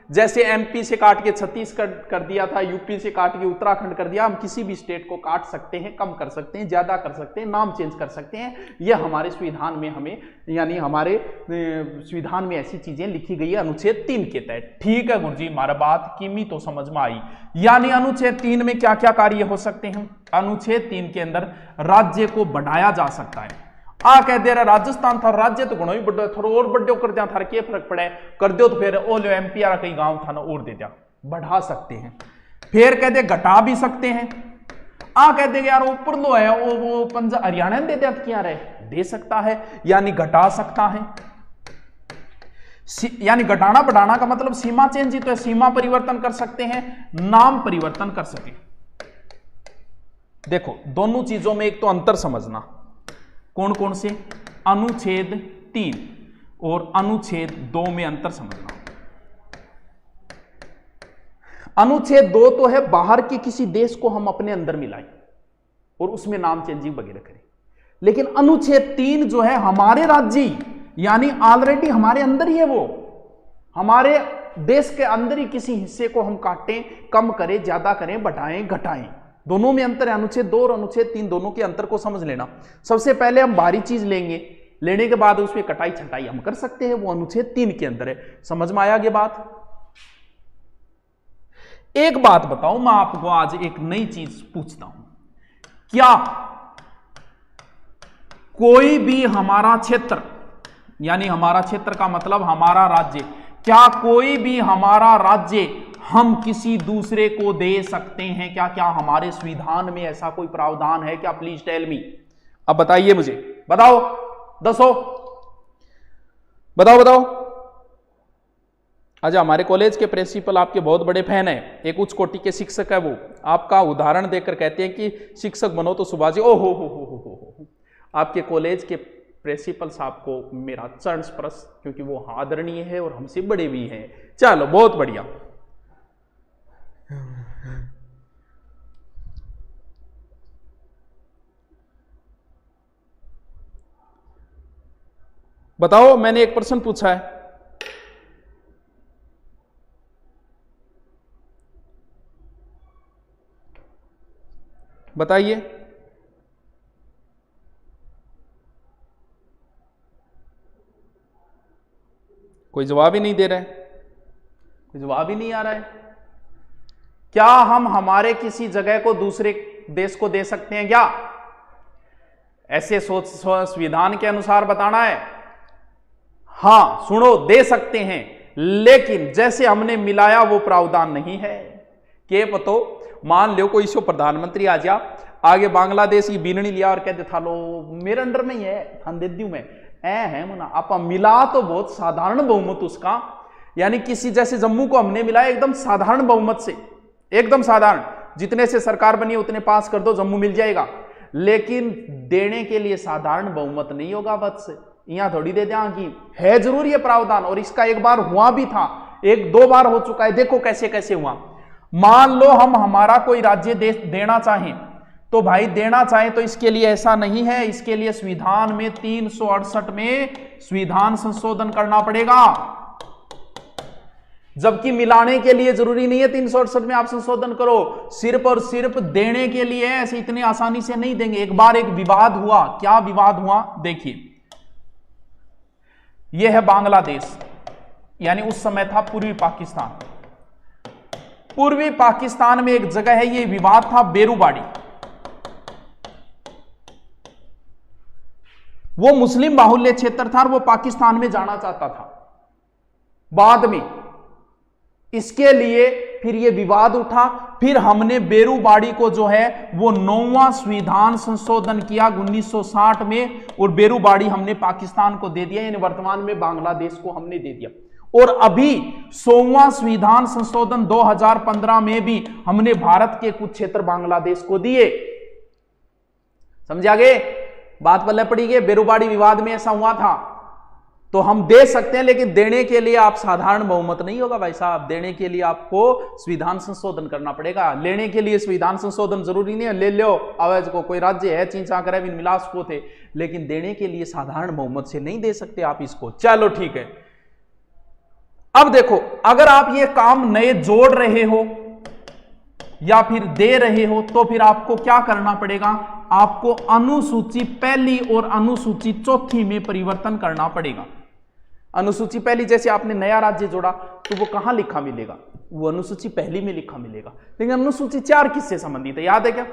जैसे एमपी से काट के छत्तीसगढ़ कर दिया था यूपी से काट के उत्तराखंड कर दिया हम किसी भी स्टेट को काट सकते हैं कम कर सकते हैं ज्यादा कर सकते हैं नाम चेंज कर सकते हैं यह हमारे संविधान में हमें यानी हमारे संविधान में ऐसी चीजें लिखी गई है अनुच्छेद 3 के तहत ठीक है गुरुजी हमारा बात किमी तो समझ में आई यानी अनुच्छेद 3 में क्या क्या कार्य हो सकते हैं अनुच्छेद 3 के अंदर राज्य को बढ़ाया जा सकता है कह दे रहा राजस्थान था राज्य तो गुणों ही बड़े थोड़ा और बड़े कर दिया थारा क्या फर्क पड़े कर दो तो फिर ओ लो एमपी आ कई गांव था ना और दे दिया बढ़ा सकते हैं फिर कहते घटा भी सकते हैं कहते यार ऊपर लो है वो पंजाब हरियाणा दे दिया क्या रहे दे सकता है यानी घटा सकता है यानी घटाना बढ़ाना का मतलब सीमा चेंज ही तो है सीमा परिवर्तन कर सकते हैं नाम परिवर्तन कर सके देखो दोनों चीजों में एक तो अंतर समझना कौन कौन से अनुच्छेद 3 और अनुच्छेद 2 में अंतर समझना अनुच्छेद 2 तो है बाहर के किसी देश को हम अपने अंदर मिलाएं और उसमें नाम चेंजिंग वगैरह करें लेकिन अनुच्छेद 3 जो है हमारे राज्य यानी ऑलरेडी हमारे अंदर ही है वो हमारे देश के अंदर ही किसी हिस्से को हम काटें कम करें ज्यादा करें बढ़ाएं घटाएं दोनों में अंतर है अनुच्छेद 2 और अनुच्छेद 3 दोनों के अंतर को समझ लेना सबसे पहले हम बाहरी चीज लेने के बाद उसमें कटाई छटाई हम कर सकते हैं वो अनुच्छेद 3 के अंदर है समझ में आया ये बात एक बात बताओ मैं आपको आज एक नई चीज पूछता हूं क्या कोई भी हमारा क्षेत्र यानी हमारा क्षेत्र का मतलब हमारा राज्य क्या कोई भी हमारा राज्य हम किसी दूसरे को दे सकते हैं क्या क्या हमारे संविधान में ऐसा कोई प्रावधान है क्या प्लीज टेल मी अब बताइए मुझे बताओ दसो बताओ अच्छा हमारे कॉलेज के प्रिंसिपल आपके बहुत बड़े फैन हैं एक उच्च कोटि के शिक्षक है वो आपका उदाहरण देकर कहते हैं कि शिक्षक बनो तो सुभाष जी ओ हो आपके कॉलेज के प्रिंसिपल साहब को मेरा चरण स्पर्श क्योंकि वो आदरणीय है और हमसे बड़े भी हैं चलो बहुत बढ़िया बताओ, मैंने एक प्रश्न पूछा है, बताइए। कोई जवाब ही नहीं दे रहा है, कोई जवाब ही नहीं आ रहा है। क्या हम हमारे किसी जगह को दूसरे देश को दे सकते हैं क्या? ऐसे सोच संविधान के अनुसार बताना है। हां सुनो, दे सकते हैं, लेकिन जैसे हमने मिलाया वो प्रावधान नहीं है। के पतो मान लो कोई सो प्रधानमंत्री आ जा, आगे बांग्लादेश की बीननी लिया और कहते था लो मेरे अंडर में ही है, थान दे दूं मैं, है मुना आप मिला तो बहुत साधारण बहुमत उसका, यानी किसी जैसे जम्मू को हमने मिलाया एकदम साधारण बहुमत से, एकदम साधारण, जितने से सरकार बनी उतने पास कर दो जम्मू मिल जाएगा। लेकिन देने के लिए साधारण बहुमत नहीं होगा वत्स, यहां थोड़ी दे दें कि है जरूर ये प्रावधान, और इसका एक बार हुआ भी था, एक दो बार हो चुका है, देखो कैसे कैसे हुआ। मान लो हम हमारा कोई राज्य देना चाहें तो भाई देना चाहें तो इसके लिए ऐसा नहीं है, इसके लिए संविधान में 368 में संविधान संशोधन करना पड़ेगा, जबकि मिलाने के लिए जरूरी नहीं है 368 में आप संशोधन करो, सिर्फ और सिर्फ देने के लिए ऐसे इतनी आसानी से नहीं देंगे। एक बार एक विवाद हुआ, क्या विवाद हुआ देखिए, यह है बांग्लादेश, यानी उस समय था पूर्वी पाकिस्तान। पूर्वी पाकिस्तान में एक जगह है, यह विवाद था बेरूबाड़ी, वो मुस्लिम बाहुल्य क्षेत्र था और वो पाकिस्तान में जाना चाहता था। बाद में इसके लिए फिर ये विवाद उठा, फिर हमने बेरूबाड़ी को जो है वो 9वां संविधान संशोधन किया 1960 में, और बेरूबाड़ी हमने पाकिस्तान को दे दिया, यानी वर्तमान में बांग्लादेश को हमने दे दिया। और अभी 100वां संविधान संशोधन 2015 में भी हमने भारत के कुछ क्षेत्र बांग्लादेश को दिए। समझा गए? बात पल्ले पड़ी गई, बेरूबाड़ी विवाद में ऐसा हुआ था, तो हम दे सकते हैं, लेकिन देने के लिए आप साधारण बहुमत नहीं होगा भाई साहब, देने के लिए आपको संविधान संशोधन करना पड़ेगा। लेने के लिए संविधान संशोधन जरूरी नहीं है, ले लो आवाज को, कोई राज्य है चींचा करे बिन मिलास को थे, लेकिन देने के लिए साधारण बहुमत से नहीं दे सकते आप इसको। चलो ठीक है, अब देखो, अगर आप ये काम नए जोड़ रहे हो या फिर दे रहे हो तो फिर आपको क्या करना पड़ेगा, आपको अनुसूची पहली और अनुसूची चौथी में परिवर्तन करना पड़ेगा। अनुसूची पहली, जैसे आपने नया राज्य जोड़ा तो वो कहां लिखा मिलेगा, वो अनुसूची पहली में लिखा मिलेगा। लेकिन अनुसूची 4 किससे संबंधित है, याद है क्या?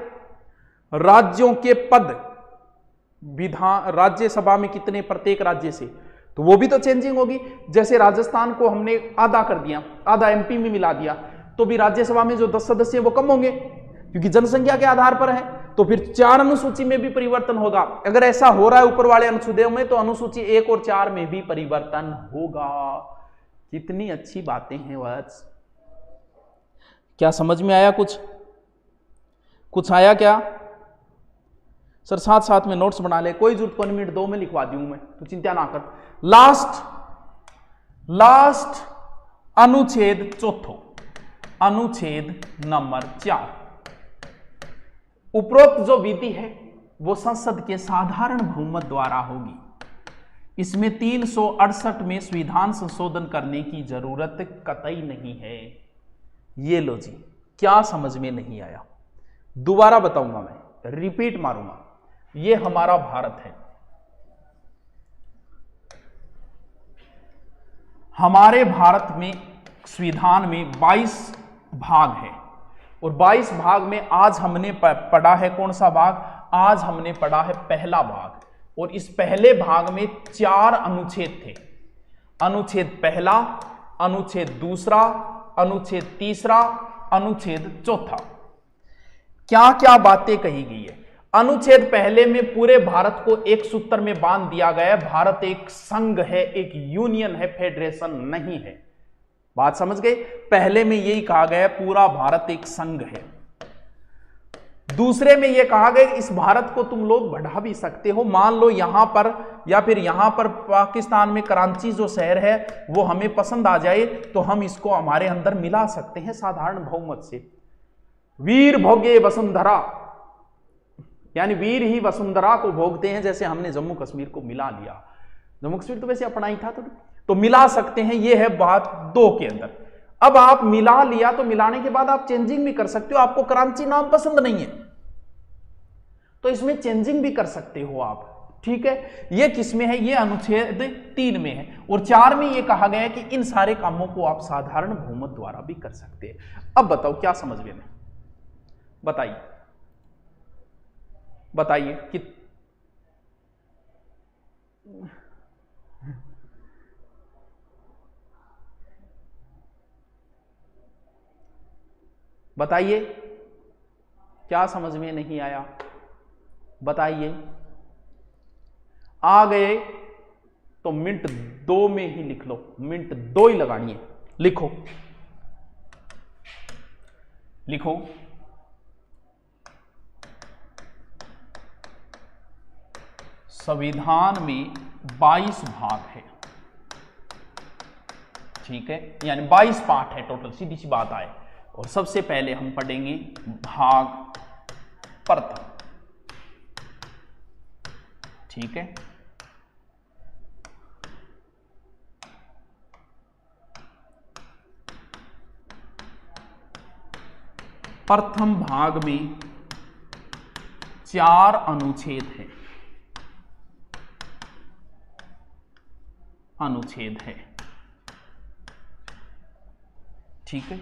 राज्यों के पद, विधान राज्यसभा में कितने प्रत्येक राज्य से, तो वो भी तो चेंजिंग होगी। जैसे राजस्थान को हमने आधा कर दिया, आधा एमपी में मिला दिया, तो भी राज्यसभा में जो 10 सदस्य हैं वो कम होंगे, क्योंकि जनसंख्या के आधार पर है। तो फिर 4 अनुसूची में भी परिवर्तन होगा। अगर ऐसा हो रहा है ऊपर वाले अनुच्छेदों में, तो अनुसूची 1 और 4 में भी परिवर्तन होगा। कितनी अच्छी बातें हैं वत्स, क्या समझ में आया? कुछ आया क्या सर? साथ साथ में नोट्स बना ले, कोई जरूरत 1 मिनट 2 में लिखवा दूं मैं, तो चिंता ना कर। लास्ट अनुच्छेद चौथो, अनुच्छेद नंबर 4, उपरोक्त जो विधि है वो संसद के साधारण बहुमत द्वारा होगी। इसमें 368 में संविधान संशोधन करने की जरूरत कतई नहीं है। ये लो जी, क्या समझ में नहीं आया? दोबारा बताऊंगा मैं, रिपीट मारूंगा। ये हमारा भारत है, हमारे भारत में संविधान में 22 भाग है, और 22 भाग में आज हमने पढ़ा है कौन सा भाग? आज हमने पढ़ा है पहला भाग, और इस पहले भाग में 4 अनुच्छेद थे। अनुच्छेद पहला, अनुच्छेद दूसरा, अनुच्छेद तीसरा, अनुच्छेद चौथा। क्या क्या बातें कही गई है? अनुच्छेद पहले में पूरे भारत को एक सूत्र में बांध दिया गया है, भारत एक संघ है, एक यूनियन है, फेडरेशन नहीं है। बात समझ गए? पहले में यही कहा गया पूरा भारत एक संघ है। दूसरे में यह कहा गया इस भारत को तुम लोग बढ़ा भी सकते हो, मान लो यहां पर या फिर यहां पर पाकिस्तान में कराची जो शहर है वो हमें पसंद आ जाए तो हम इसको हमारे अंदर मिला सकते हैं साधारण बहुमत से। वीर भोगे वसुंधरा, यानी वीर ही वसुंधरा को भोगते हैं, जैसे हमने जम्मू कश्मीर को मिला लिया। जम्मू कश्मीर तो वैसे अपना ही था, तो मिला सकते हैं। ये है बात 2 के अंदर। अब आप मिला लिया तो मिलाने के बाद आप चेंजिंग भी कर सकते हो। आपको कराची नाम पसंद नहीं है तो इसमें चेंजिंग भी कर सकते हो आप, ठीक है। ये किसमें है? ये अनुच्छेद 3 में है। और 4 में ये कहा गया है कि इन सारे कामों को आप साधारण बहुमत द्वारा भी कर सकते हैं। अब बताओ क्या समझ में? बताइए बताइए कि बताइए क्या समझ में नहीं आया? बताइए। आ गए तो मिनट 2 में ही लिख लो, मिनट 2 ही लगानी है। लिखो लिखो। संविधान में 22 भाग है, ठीक है, यानी 22 पार्ट है टोटल, सीधी सी बात आए। और सबसे पहले हम पढ़ेंगे भाग प्रथम, ठीक है। प्रथम भाग में 4 अनुच्छेद है, अनुच्छेद है, ठीक है।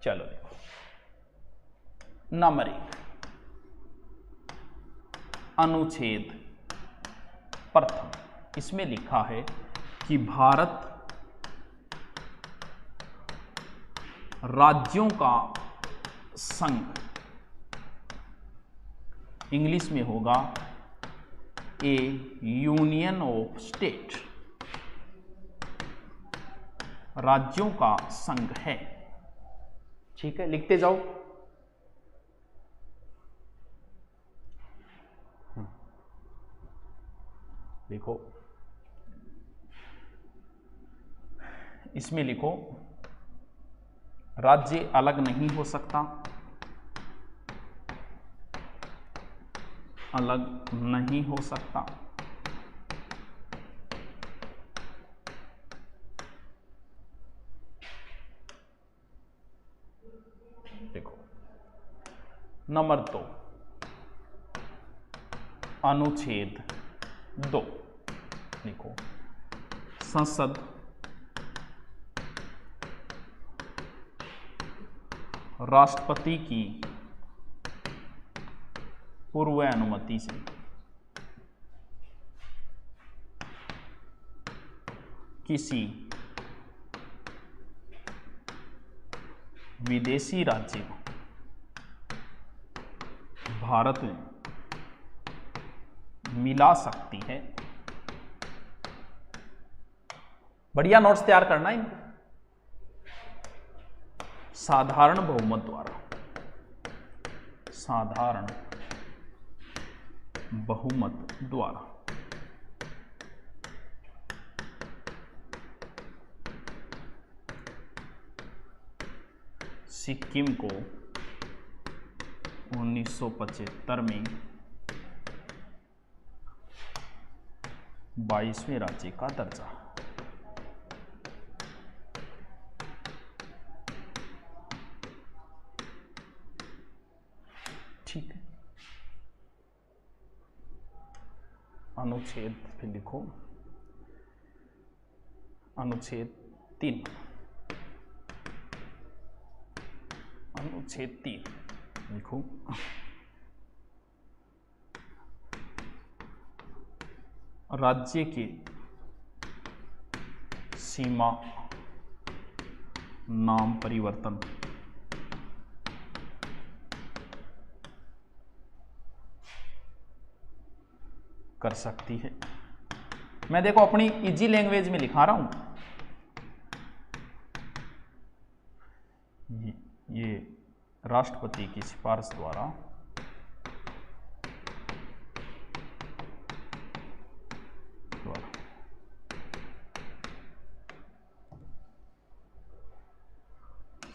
चलो देखो, नंबर 1 अनुच्छेद प्रथम, इसमें लिखा है कि भारत राज्यों का संघ, इंग्लिश में होगा ए यूनियन ऑफ स्टेट, राज्यों का संघ है, ठीक है। लिखते जाओ। देखो इसमें लिखो, राज्य अलग नहीं हो सकता, अलग नहीं हो सकता, देखो। नंबर 2 अनुच्छेद 2 लिखो, संसद राष्ट्रपति की पूर्व अनुमति से किसी विदेशी राज्य को भारत में मिला सकती है। बढ़िया नोट्स तैयार करना है इनको। साधारण बहुमत द्वारा, साधारण बहुमत द्वारा सिक्किम को 1975 में 22वें राज्य का दर्जा, ठीक है। अनुच्छेद फिर लिखो, अनुच्छेद 3, अनुच्छेद 3 लिखो, राज्य के सीमा नाम परिवर्तन कर सकती है। मैं देखो अपनी इजी लैंग्वेज में लिखा रहा हूं, ये राष्ट्रपति की सिफारिश द्वारा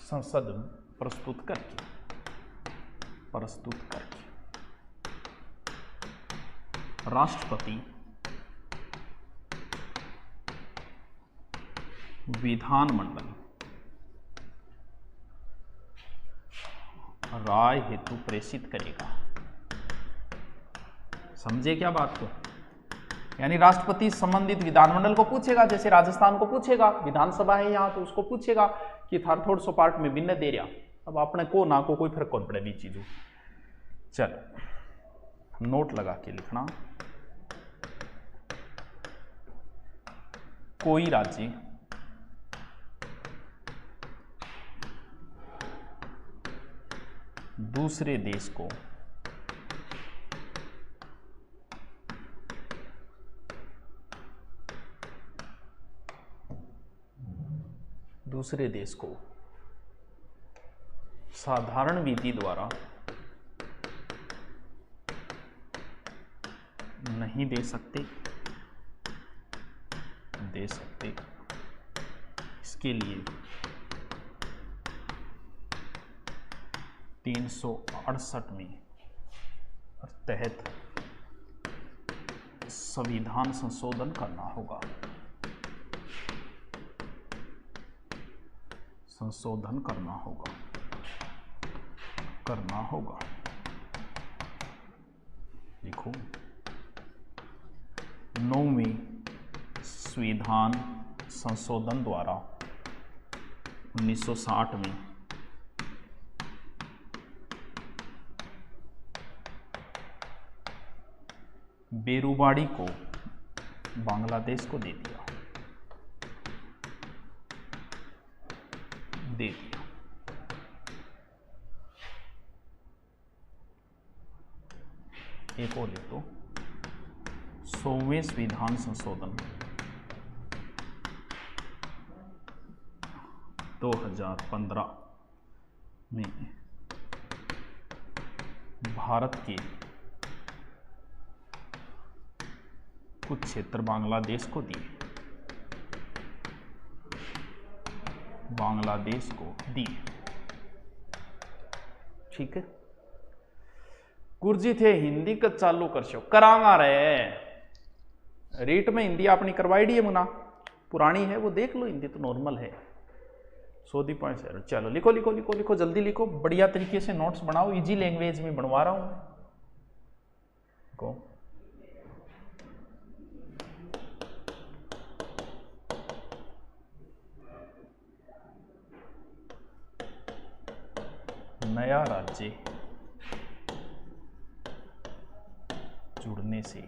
संसद में प्रस्तुत करके राष्ट्रपति विधानमंडल राय हेतु प्रेषित करेगा। समझे क्या बात को? यानी राष्ट्रपति संबंधित विधानमंडल को पूछेगा, जैसे राजस्थान को पूछेगा, विधानसभा है यहाँ तो उसको पूछेगा कि थार थोड़ सो पार्ट में भिन्न दे रहा। अब अपने को ना को कोई फर्क कौन पड़े दी चीजों। चलो नोट लगा के लिखना। कोई राज्य दूसरे देश को साधारण विधि द्वारा नहीं दे सकते इसके लिए 368 में तहत संविधान संशोधन करना होगा। लिखो 9वें संविधान संशोधन द्वारा 1960 में बेरुबाड़ी को बांग्लादेश को दे दिया। एक और लिख दो 100वें संविधान संशोधन 2015 में भारत के कुछ क्षेत्र बांग्लादेश को दिए। ठीक है। गुरजी थे हिंदी का चालू कर शो करांगा रे। रीट में हिंदी अपनी करवाई डी है मुना, पुरानी है वो देख लो, हिंदी तो नॉर्मल है। 100 पॉइंट है। चलो लिखो लिखो लिखो लिखो जल्दी लिखो, बढ़िया तरीके से नोट्स बनाओ, इजी लैंग्वेज में बनवा रहा हूं को। नया राज्य जुड़ने से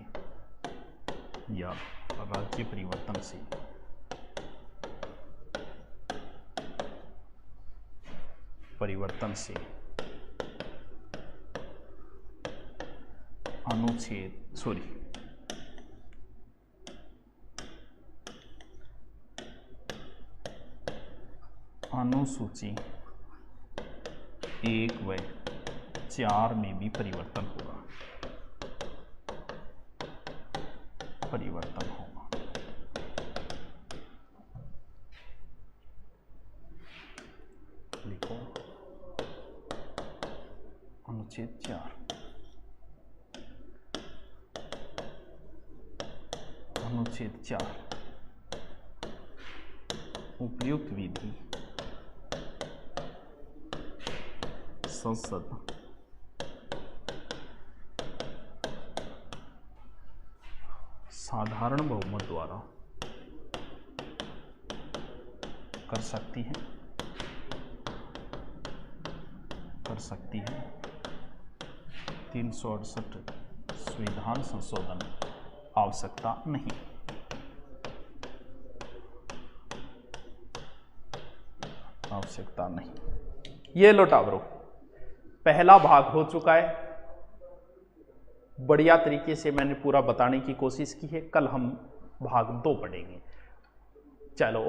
या राज्य परिवर्तन से अनुसूची 1 व 4 में भी परिवर्तन होगा। लिखो अनुच्छेद 4 उपयुक्त विधि संसद साधारण बहुमत द्वारा कर सकती है 368 संविधान संशोधन आवश्यकता नहीं। ये लो टावरो, पहला भाग हो चुका है। बढ़िया तरीके से मैंने पूरा बताने की कोशिश की है। कल हम भाग 2 पढ़ेंगे। चलो।